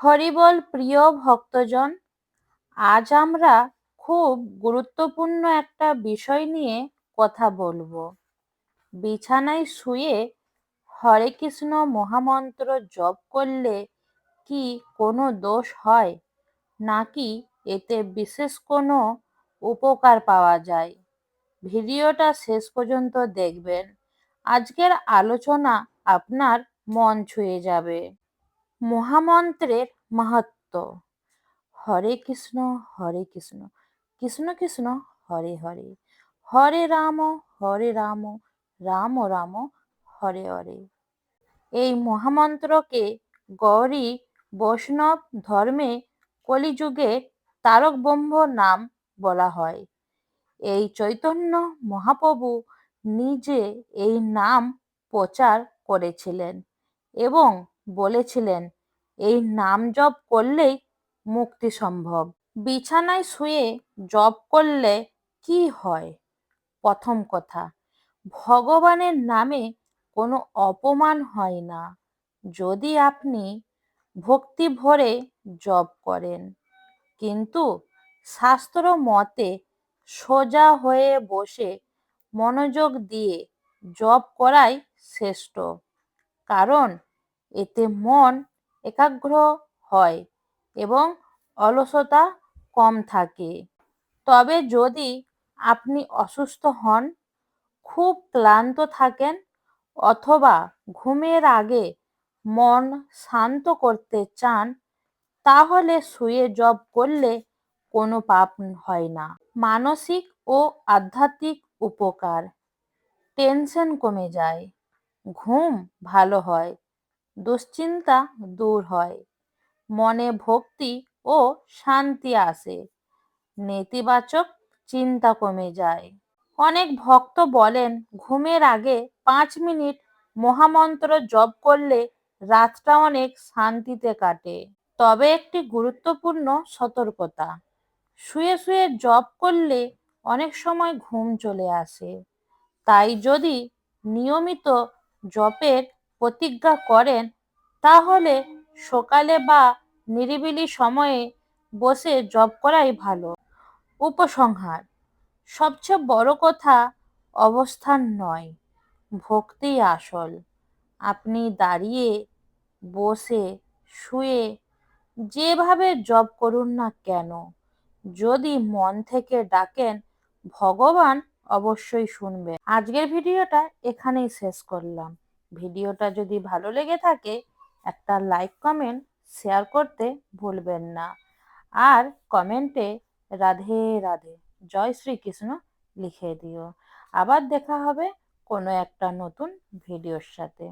হরিবল প্রিয় ভক্তজন, আজ আমরা খুব গুরুত্বপূর্ণ একটা বিষয় নিয়ে কথা বলবো। বিছানায় শুয়ে হরে কৃষ্ণ মহামন্ত্র জপ করলে কি কোনো দোষ হয়, নাকি এতে বিশেষ কোনো উপকার পাওয়া যায়? ভিডিওটা শেষ পর্যন্ত দেখবেন। আজকের আলোচনা আপনার মন ছুঁয়ে যাবে। মহামন্ত্রের মাহাত্ম্য। হরে কৃষ্ণ হরে কৃষ্ণ, কৃষ্ণ কৃষ্ণ হরে হরে, হরে রাম রাম রাম হরে হরে। এই মহামন্ত্রকে গৌরী বৈষ্ণব ধর্মে কলিযুগে তারক ব্রহ্ম নাম বলা হয়। এই চৈতন্য মহাপ্রভু নিজে এই নাম প্রচার করেছিলেন এবং বলেছিলেন, এই নাম জপ করলেই মুক্তি সম্ভব। বিছানায় শুয়ে জপ করলে কি হয়? প্রথম কথা, ভগবানের নামে কোনো অপমান হয় না যদি আপনি ভক্তি ভরে জপ করেন। কিন্তু শাস্ত্র মতে সোজা হয়ে বসে মনোযোগ দিয়ে জপ করাই শ্রেষ্ঠ, কারণ এতে মন একাগ্র হয় এবং অলসতা কম থাকে। তবে যদি আপনি অসুস্থ হন, খুব ক্লান্ত থাকেন, অথবা ঘুমের আগে মন শান্ত করতে চান, তাহলে শুয়ে জপ করলে কোনো পাপ হয় না। মানসিক ও আধ্যাত্মিক উপকার। টেনশন কমে যায়, ঘুম ভালো হয়, দুশ্চিন্তা দূর হয়, মনে ভক্তি ও শান্তি আসে, নেতিবাচক চিন্তা কমে যায়। অনেক ভক্ত বলেন, ঘুমের আগে 5 মিনিট মহামন্ত্র জপ করলে রাতটা অনেক শান্তিতে কাটে। তবে একটি গুরুত্বপূর্ণ সতর্কতা, শুয়ে শুয়ে জপ করলে অনেক সময় ঘুম চলে আসে। তাই যদি নিয়মিত জপের প্রতিজ্ঞা করেন, তাহলে সকালে বা নিরিবিলি সময়ে বসে জপ করাই ভালো। উপসংহার, সবচেয়ে বড় কথা অবস্থান নয়, ভক্তি আসল। আপনি দাঁড়িয়ে, বসে, শুয়ে যেভাবে জপ করুন না কেন, যদি মন থেকে ডাকেন, ভগবান অবশ্যই শুনবেন। আজকের ভিডিওটা এখানেই শেষ করলাম। ভিডিওটা যদি ভালো লেগে থাকে, একটা লাইক কমেন্ট শেয়ার করতে ভুলবেন না। আর কমেন্টে রাধে রাধে জয় শ্রীকৃষ্ণ লিখে দিও। আবার দেখা হবে কোনো একটা নতুন ভিডিওর সাথে।